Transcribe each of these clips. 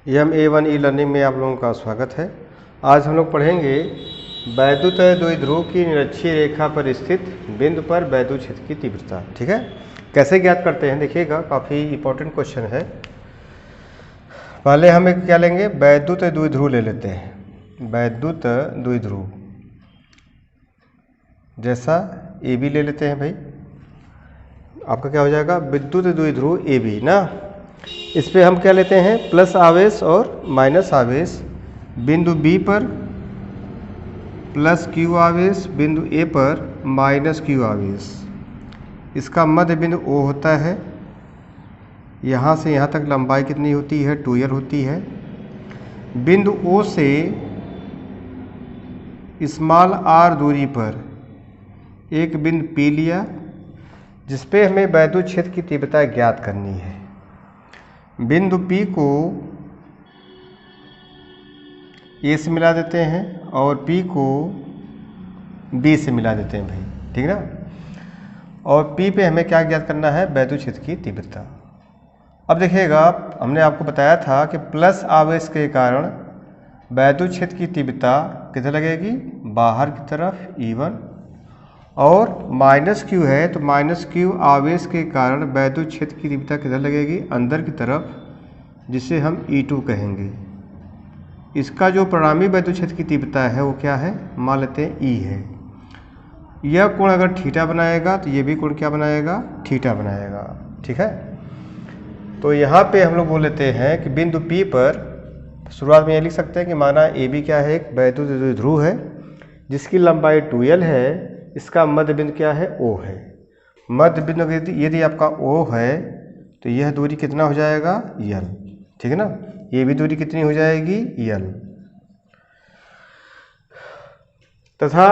MA1 e learning में आप लोगों का स्वागत है। आज हम लोग पढ़ेंगे वैद्युत द्विध्रुव की निरक्षीय रेखा पर स्थित बिंदु पर वैद्युत क्षेत्र की तीव्रता। ठीक है, कैसे ज्ञात करते हैं देखिएगा, काफ़ी इंपॉर्टेंट क्वेश्चन है। पहले हम एक क्या लेंगे, वैद्युत द्विध्रुव ले लेते हैं। वैद्युत द्विध्रुव जैसा AB ले लेते हैं भाई, आपका क्या हो जाएगा, विद्युत द्विध्रुव AB ना। इस पे हम क्या लेते हैं, प्लस आवेश और माइनस आवेश। बिंदु B पर प्लस Q आवेश, बिंदु A पर माइनस Q आवेश। इसका मध्य बिंदु O होता है। यहाँ से यहाँ तक लंबाई कितनी होती है, 2l होती है। बिंदु O से स्मॉल r दूरी पर एक बिंदु P लिया, जिसपे हमें वैद्युत क्षेत्र की तीव्रता ज्ञात करनी है। बिंदु P को A से मिला देते हैं और P को B से मिला देते हैं भाई, ठीक ना। और P पे हमें क्या ज्ञात करना है, वैद्युत क्षेत्र की तीव्रता। अब देखिएगा, हमने आपको बताया था कि प्लस आवेश के कारण वैद्युत क्षेत्र की तीव्रता किधर लगेगी, बाहर की तरफ E1, और माइनस Q है तो माइनस Q आवेश के कारण वैद्युत क्षेत्र की तीव्रता किधर लगेगी, अंदर की तरफ, जिसे हम E2 कहेंगे। इसका जो परिणामी वैद्युत क्षेत्र की तीव्रता है वो क्या है, मान लेते हैं E है। यह कोण अगर थीटा बनाएगा तो ये भी कोण क्या बनाएगा, थीटा बनाएगा। ठीक है, तो यहाँ पे हम लोग बोल लेते हैं कि बिंदु P पर शुरुआत में ये लिख सकते हैं कि माना AB क्या है, एक वैद्युत द्विध्रुव है जिसकी लंबाई 2l है। इसका मध्य बिंदु क्या है, O है। मध्य बिंदु यदि आपका O है तो यह दूरी कितना हो जाएगा, l। ठीक है ना, ये भी दूरी कितनी हो जाएगी, l। तथा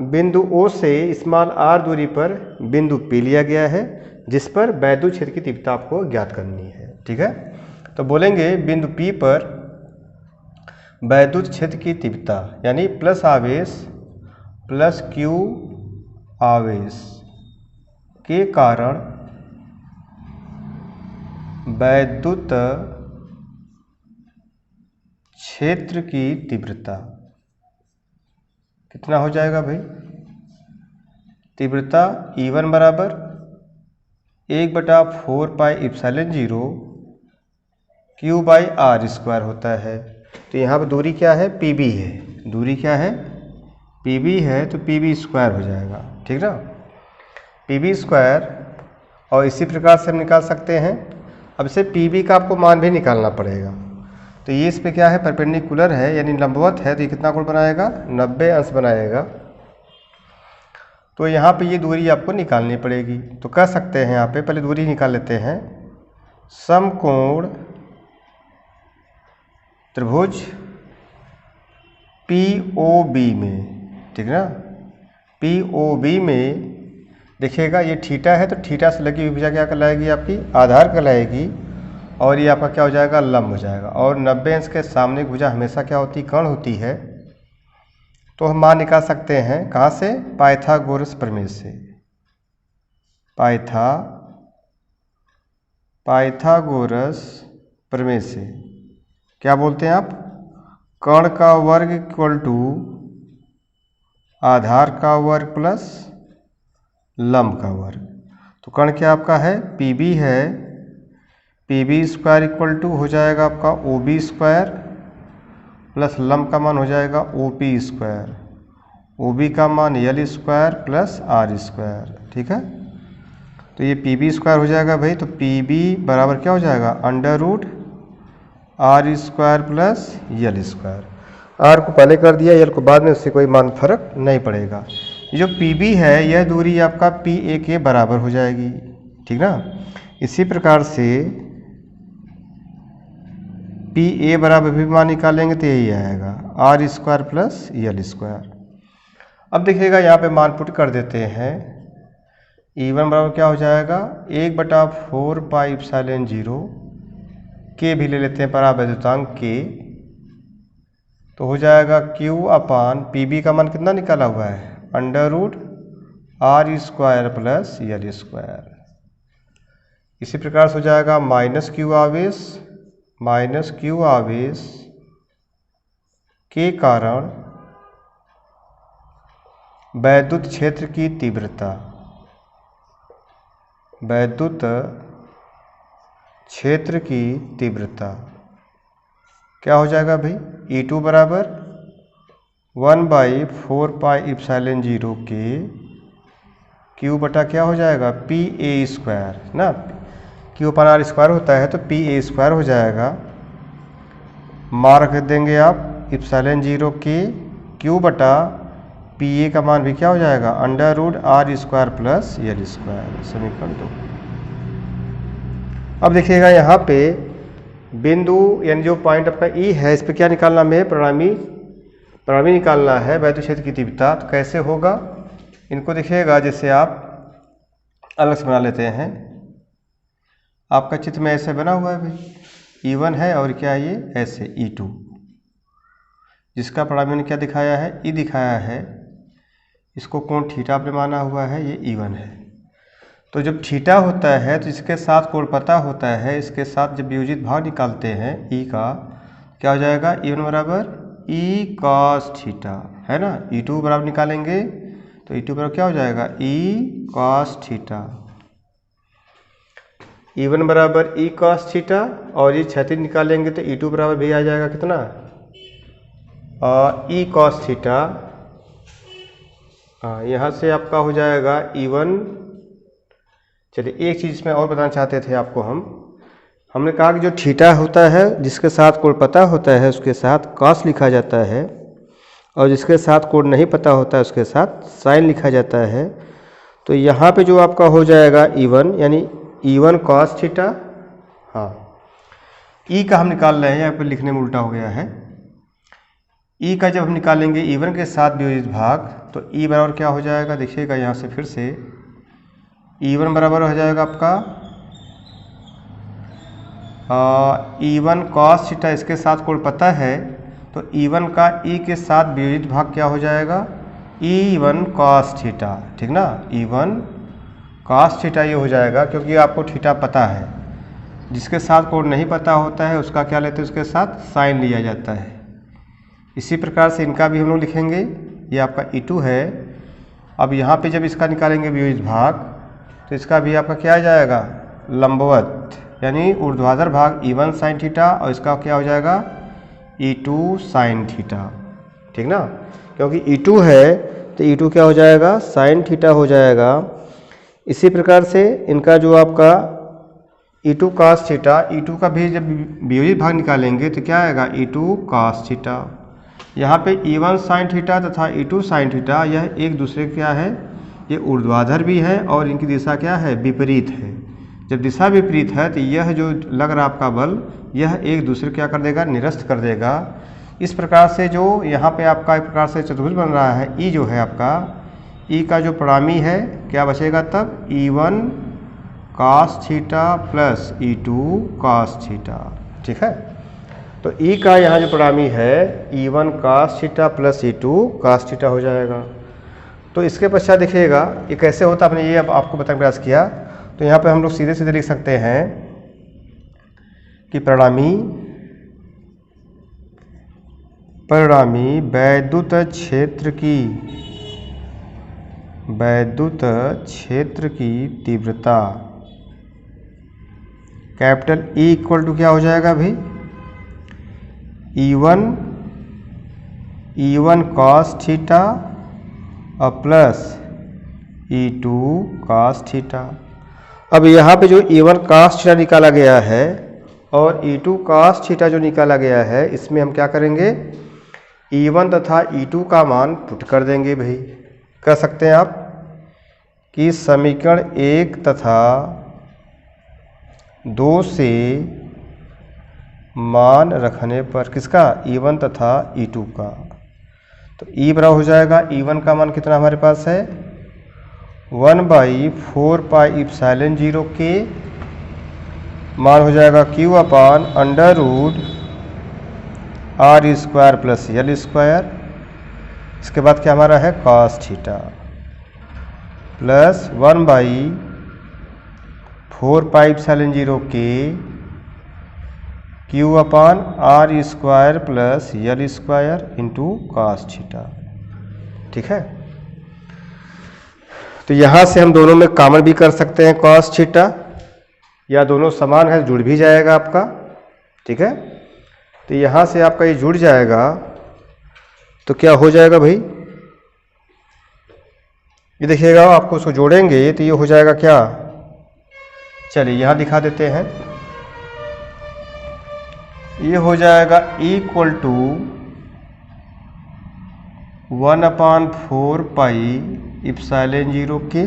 बिंदु O से स्मॉल r दूरी पर बिंदु P लिया गया है, जिस पर वैद्युत क्षेत्र की तीव्रता आपको ज्ञात करनी है। ठीक है, तो बोलेंगे बिंदु P पर वैद्युत क्षेत्र की तीव्रता यानी प्लस आवेश प्लस Q आवेश के कारण वैद्युत क्षेत्र की तीव्रता कितना हो जाएगा भाई, तीव्रता E1 बराबर 1/4 पाई एप्सिलॉन 0 Q/r² होता है। तो यहाँ पर दूरी क्या है, PB है। दूरी क्या है, PB है, तो PB² हो जाएगा। ठीक ना, PB²। और इसी प्रकार से हम निकाल सकते हैं। अब से PB का आपको मान भी निकालना पड़ेगा। तो ये इस पे क्या है, परपेंडिकुलर है यानी लंबवत है, तो ये कितना कोण बनाएगा, 90 अंश बनाएगा। तो यहाँ पे ये दूरी आपको निकालनी पड़ेगी। तो कह सकते हैं यहाँ पे पहले दूरी निकाल लेते हैं। समकोण त्रिभुज POB में, ठीक ना, POB में देखिएगा ये थीटा है, तो थीटा से लगी हुई भुजा क्या कहलाएगी, आपकी आधार कहलाएगी। और ये आपका क्या हो जाएगा, लंब हो जाएगा। और 90 अंश के सामने भुजा हमेशा क्या होती, कर्ण होती है। तो हम मान निकाल सकते हैं कहाँ से, पाइथागोरस प्रमेय से। पाइथागोरस प्रमेय से क्या बोलते हैं आप, कर्ण का वर्ग इक्वल टू आधार का वर्ग प्लस लंब का वर्ग। तो कर्ण क्या आपका है, PB है, PB² इक्वल टू हो जाएगा आपका OB² प्लस लंब का मान हो जाएगा OP²। OB का मान l² प्लस r²। ठीक है, तो ये PB² हो जाएगा भाई। तो PB बराबर क्या हो जाएगा, √r² प्लस l²। r को पहले कर दिया, l को बाद में, उससे कोई मान फर्क नहीं पड़ेगा। जो PB है यह दूरी आपका PA के बराबर हो जाएगी। ठीक ना, इसी प्रकार से PA बराबर भी मान निकालेंगे तो यही आएगा, r² प्लस l²। अब देखिएगा यहाँ पे मान पुट कर देते हैं। E1 बराबर क्या हो जाएगा, 1/4 पाई एप्सिलॉन 0 K भी ले लेते हैं परावैद्युतांक K। तो हो जाएगा Q/PB का मान कितना निकाला हुआ है, √r² प्लस l²। इसी प्रकार से हो जाएगा माइनस Q आवेश माइनस क्यू आवेश के कारण वैद्युत क्षेत्र की तीव्रता, वैद्युत क्षेत्र की तीव्रता क्या हो जाएगा भाई, E2 बराबर 1/4πε0 के क्यू बटा क्या हो जाएगा PA² ना, क्यू अपन आर स्क्वायर होता है तो PA² हो जाएगा। मार्क देंगे आप ε0 के क्यू बटा PA का मान भी क्या हो जाएगा √r² + l², समीकरण 2। अब देखिएगा यहाँ पे बिंदु यानी जो पॉइंट आपका E है, इस पर क्या निकालना हमें, परिणामी निकालना है वैद्युत क्षेत्र की तीव्रता। तो कैसे होगा, इनको देखिएगा जैसे आप अलग से बना लेते हैं। आपका चित्र में ऐसे बना हुआ है भाई, E1 है और क्या है ये ऐसे E2, जिसका परिणामी ने क्या दिखाया है, E दिखाया है। इसको कोण थीटा पे माना हुआ है, ये E1 है। तो जब थीटा होता है तो इसके साथ कोण पता होता है, इसके साथ जब वियोजित भाग निकालते हैं E का, क्या हो जाएगा E1 बराबर E cos थीटा, है ना। E2 बराबर निकालेंगे तो E2 बराबर क्या हो जाएगा E cos थीटा। E1 बराबर E cos थीटा और ये क्षैतिज निकालेंगे तो E2 बराबर भी आ जाएगा कितना E cos थीटा। यहाँ से आपका हो जाएगा E1। चलिए एक चीज़ इसमें और बताना चाहते थे आपको, हमने कहा कि जो थीटा होता है जिसके साथ कोण पता होता है उसके साथ cos लिखा जाता है, और जिसके साथ कोण नहीं पता होता है उसके साथ sin लिखा जाता है। तो यहाँ पे जो आपका हो जाएगा E1 यानी E1 cos थीटा। हाँ, E का हम निकाल रहे हैं, यहाँ पे लिखने में उल्टा हो गया है। E का जब हम निकालेंगे E1 के साथ वियोजित भाग तो E बराबर क्या हो जाएगा, देखिएगा यहाँ से फिर से E1 बराबर हो जाएगा आपका E1 cos थीटा, इसके साथ कोण पता है तो E1 का E के साथ वियोजित भाग क्या हो जाएगा E1 cos थीटा, ठीक ना। E1 cos थीटा ये हो जाएगा, क्योंकि आपको थीटा पता है। जिसके साथ कोण नहीं पता होता है उसका क्या लेते हैं, उसके साथ साइन लिया जाता है। इसी प्रकार से इनका भी हम लोग लिखेंगे, ये आपका E2 है। अब यहाँ पे जब इसका निकालेंगे वियोजित भाग तो इसका भी आपका क्या आ जाएगा लंबवत, यानी ऊर्ध्वाधर भाग E1 sin थीटा और इसका क्या हो जाएगा E2 sin थीटा, ठीक ना। क्योंकि E2 है तो E2 क्या हो जाएगा sin थीटा हो जाएगा। इसी प्रकार से इनका जो आपका E2 cos थीटा, E2 का भी जब वियोजित भाग निकालेंगे तो क्या आएगा E2 cos थीटा। यहाँ पे E1 sin थीटा तथा E2 sin थीटा यह एक दूसरे क्या है, ये ऊर्ध्वाधर भी है और इनकी दिशा क्या है विपरीत है। जब दिशा विपरीत है तो यह जो लग रहा आपका बल यह एक दूसरे क्या कर देगा, निरस्त कर देगा। इस प्रकार से जो यहाँ पे आपका एक प्रकार से चतुर्भुज बन रहा है, E जो है आपका E का जो परिणामी है क्या बचेगा तब E1 cos theta plus E2 cos theta, ठीक है। तो E का यहाँ जो परिणामी है E1 cos theta plus E2 cos theta हो जाएगा। तो इसके पश्चात देखिएगा ये कैसे होता, आपने ये अब आपको बताने का प्रयास किया। तो यहाँ पे हम लोग सीधे सीधे लिख सकते हैं कि परिणामी वैद्युत क्षेत्र की तीव्रता कैपिटल E इक्वल टू क्या हो जाएगा भाई E1 cos थीटा और प्लस E2 cos थीटा। अब यहाँ पे जो E1 cos थीटा निकाला गया है और E2 cos थीटा जो निकाला गया है, इसमें हम क्या करेंगे E1 तथा E2 का मान पुट कर देंगे भाई। कर सकते हैं आप कि समीकरण 1 तथा 2 से मान रखने पर किसका E1 तथा E2 का, तो E बराबर हो जाएगा E1 का मान कितना हमारे पास है 1/4πε0 के मान हो जाएगा Q अपान √r² प्लस l²। इसके बाद क्या हमारा है cos थीटा प्लस 1/4πε0 के Q upon R square plus L square into cos theta. ठीक है, तो यहाँ से हम दोनों में कॉमन भी कर सकते हैं कॉस थीटा, या दोनों समान है जुड़ भी जाएगा आपका। ठीक है, तो यहाँ से आपका ये जुड़ जाएगा तो क्या हो जाएगा भाई, ये देखिएगा आपको उसको जोड़ेंगे तो ये हो जाएगा क्या, चलिए यहाँ दिखा देते हैं। ये हो जाएगा इक्वल टू 1/4 पाई इप्सिलॉन 0 के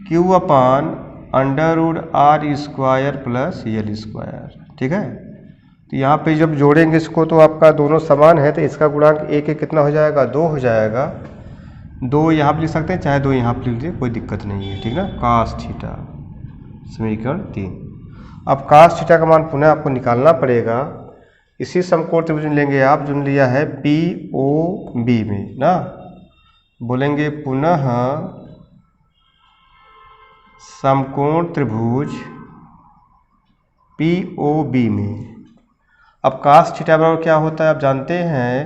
Q upon under root R square plus L square. ठीक है, तो यहाँ पे जब जोड़ेंगे इसको तो आपका दोनों समान है तो इसका गुणांक एक कितना हो जाएगा, 2 हो जाएगा। 2 यहाँ पे लिख सकते हैं, चाहे 2 यहाँ पे लिख लीजिए, कोई दिक्कत नहीं है। ठीक ना, कॉस थीटा समीकरण 3। अब कॉस थीटा का मान पुनः आपको निकालना पड़ेगा। इसी समकोण त्रिभुज लेंगे आप जो लिया है POB में ना, बोलेंगे पुनः समकोण त्रिभुज POB में। अब कॉस थीटा बराबर क्या होता है आप जानते हैं,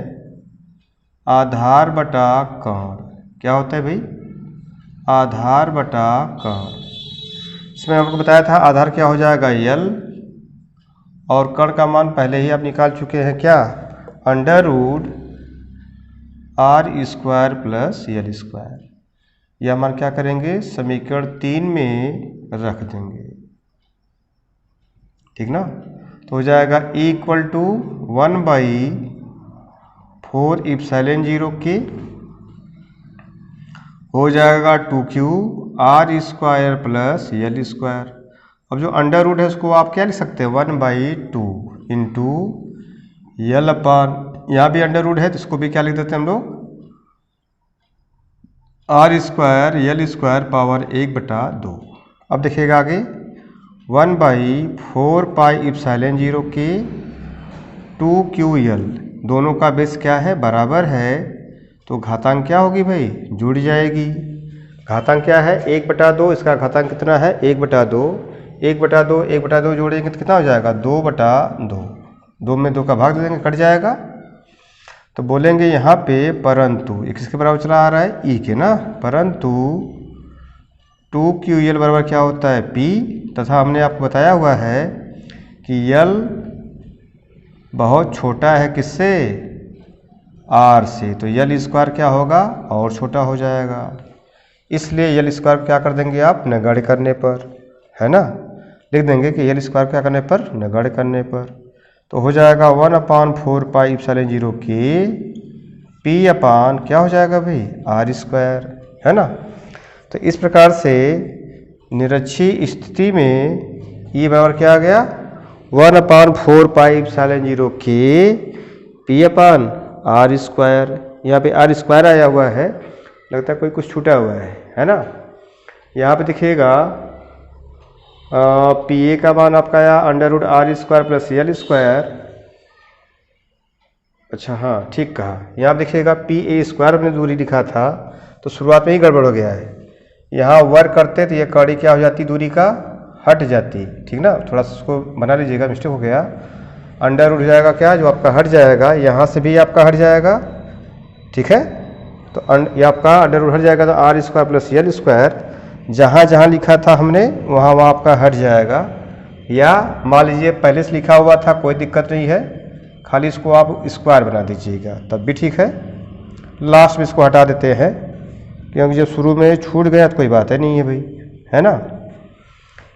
आधार बटा कर्ण। क्या होता है भाई, आधार बटा कर्ण। इसमें आपको बताया था आधार क्या हो जाएगा यल, और कर्ण का मान पहले ही आप निकाल चुके हैं क्या, under root R square plus L square. यह मान क्या करेंगे, समीकरण 3 में रख देंगे। ठीक ना, तो हो जाएगा इक्वल टू 1/4 इप्सिलॉन 0 के हो जाएगा 2q R square plus L square. अब जो अंडर रूट है उसको आप क्या लिख सकते हैं, 1/2 इंटू यल अपान, यहाँ भी अंडर रूट है तो इसको भी क्या लिख देते हैं हम लोग, R square L square power 1/2। अब देखिएगा आगे 1/4 पाई इप्सिलॉन 0 के 2ql, दोनों का बेस क्या है, बराबर है, तो घातांक क्या होगी भाई, जुड़ जाएगी। घातांक क्या है, 1/2, इसका घातांक कितना है 1/2, 1/2 1/2 जोड़ेंगे तो कितना हो जाएगा 2/2, 2 में 2 का भाग दे देंगे, कट जाएगा। तो बोलेंगे यहाँ पे परंतु किसके बराबर चला आ रहा है, ई के ना, परंतु 2ql बराबर क्या होता है p, तथा हमने आपको बताया हुआ है कि यल बहुत छोटा है किससे, r से, तो यल स्क्वायर क्या होगा और छोटा हो जाएगा। इसलिए यल स्क्वायर क्या कर देंगे आप, नगण्य करने पर, है ना, लिख देंगे कि यल स्क्वायर क्या करने पर, नगण्य करने पर। तो हो जाएगा 1/4 पाई इप्सिलॉन 0 के p अपान क्या हो जाएगा भाई, आर स्क्वायर, है ना। तो इस प्रकार से निरक्षीय स्थिति में ये बराबर क्या आ गया, 1/4 पाई इप्सिलॉन 0 के p अपान आर स्क्वायर। यहाँ पे आर स्क्वायर आया हुआ है, लगता है कोई कुछ छूटा हुआ है ना। यहाँ पे देखिएगा पी ए का मान आपका आया under root R square plus L square. अच्छा हाँ ठीक कहा, यहाँ देखिएगा पी ए स्क्वायर अपने दूरी लिखा था तो शुरुआत में ही गड़बड़ हो गया है। यहाँ वर्क करते तो ये कड़ी क्या हो जाती, दूरी का हट जाती। ठीक ना, थोड़ा सा उसको बना लीजिएगा, मिस्टेक हो गया। अंडर रूट जाएगा क्या, जो आपका हट जाएगा, यहाँ से भी आपका हट जाएगा। ठीक है, तो ये आपका अंडर रूट हट जाएगा तो R square plus L square, जहाँ जहाँ लिखा था हमने वहाँ वहाँ आपका हट जाएगा। या मान लीजिए पहले से लिखा हुआ था, कोई दिक्कत नहीं है, खाली इसको आप स्क्वायर बना दीजिएगा तब भी ठीक है। लास्ट में इसको हटा देते हैं क्योंकि जब शुरू में छूट गया तो कोई बात ही नहीं है भाई, है ना।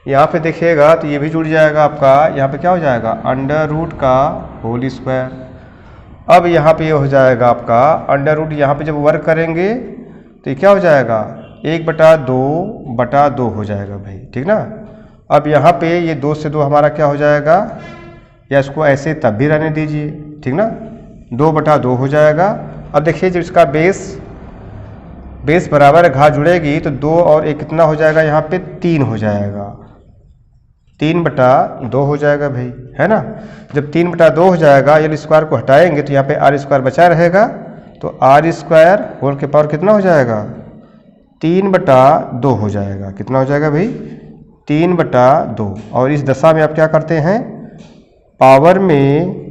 यहाँ पे देखिएगा तो ये भी जुड़ जाएगा आपका, यहाँ पे क्या हो जाएगा, अंडर रूट का होल स्क्वायर। अब यहाँ पे ये हो जाएगा आपका अंडर रूट, यहाँ पे जब वर्क करेंगे तो ये क्या हो जाएगा, 1/2 हो जाएगा भाई। ठीक ना, अब यहाँ पे ये 2 से 2 हमारा क्या हो जाएगा, या इसको ऐसे तब भी रहने दीजिए। ठीक ना, 2/2 हो जाएगा। अब देखिए जब इसका बेस बराबर है, घात जुड़ेगी तो 2 और 1 कितना हो जाएगा, यहाँ पे 3 हो जाएगा, 3/2 हो जाएगा भाई, है ना। जब 3/2 हो जाएगा, यल स्क्वायर को हटाएंगे तो यहाँ पे आर स्क्वायर बचा रहेगा, तो आर स्क्वायर होल के पावर कितना हो जाएगा, 3/2 हो जाएगा। कितना हो जाएगा भाई, 3/2। और इस दशा में आप क्या करते हैं, पावर में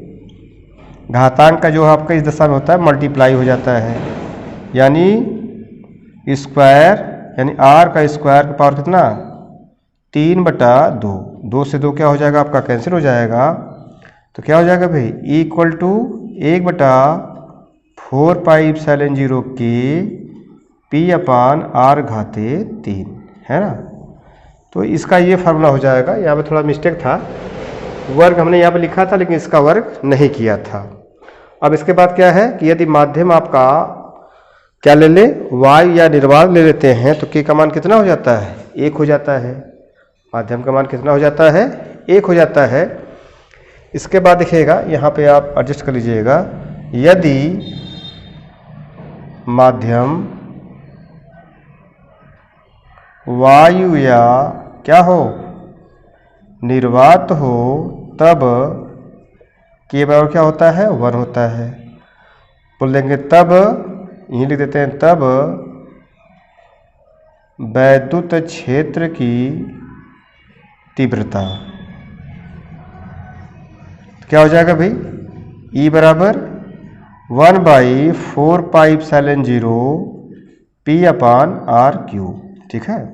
घातांक का जो आपका इस दशा में होता है मल्टीप्लाई हो जाता है, यानी स्क्वायर यानी r का स्क्वायर का पावर कितना 3/2। 2 से 2 क्या हो जाएगा आपका कैंसिल हो जाएगा, तो क्या हो जाएगा भाई इक्वल टू 1/4πε0 के p/r⁻³ है ना। तो इसका ये फार्मूला हो जाएगा। यहाँ पे थोड़ा मिस्टेक था, वर्ग हमने यहाँ पे लिखा था लेकिन इसका वर्ग नहीं किया था। अब इसके बाद क्या है कि यदि माध्यम आपका क्या ले ले, y या निर्वात ले लेते हैं तो k का मान कितना हो जाता है 1 हो जाता है। माध्यम का मान कितना हो जाता है 1 हो जाता है। इसके बाद देखिएगा यहाँ पे आप एडजस्ट कर लीजिएगा, यदि माध्यम वायु या क्या हो निर्वात हो तब के बराबर क्या होता है 1 होता है। बोल देंगे तब, यहीं लिख देते हैं, तब वैद्युत क्षेत्र की तीव्रता क्या हो जाएगा भाई E बराबर 1/4πε0 p/r³। ठीक है,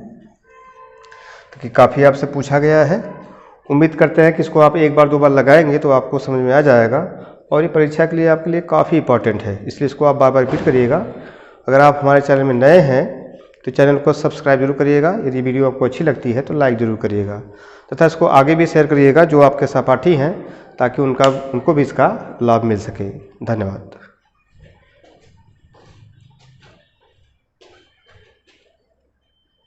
तो कि काफ़ी आपसे पूछा गया है। उम्मीद करते हैं कि इसको आप एक बार 2 बार लगाएंगे तो आपको समझ में आ जाएगा, और ये परीक्षा के लिए आपके लिए काफ़ी इंपॉर्टेंट है, इसलिए इसको आप बार बार रिपीट करिएगा। अगर आप हमारे चैनल में नए हैं तो चैनल को सब्सक्राइब जरूर करिएगा। यदि वीडियो आपको अच्छी लगती है तो लाइक ज़रूर करिएगा, तथा इसको आगे भी शेयर करिएगा जो आपके सहपाठी हैं, ताकि उनको भी इसका लाभ मिल सके। धन्यवाद।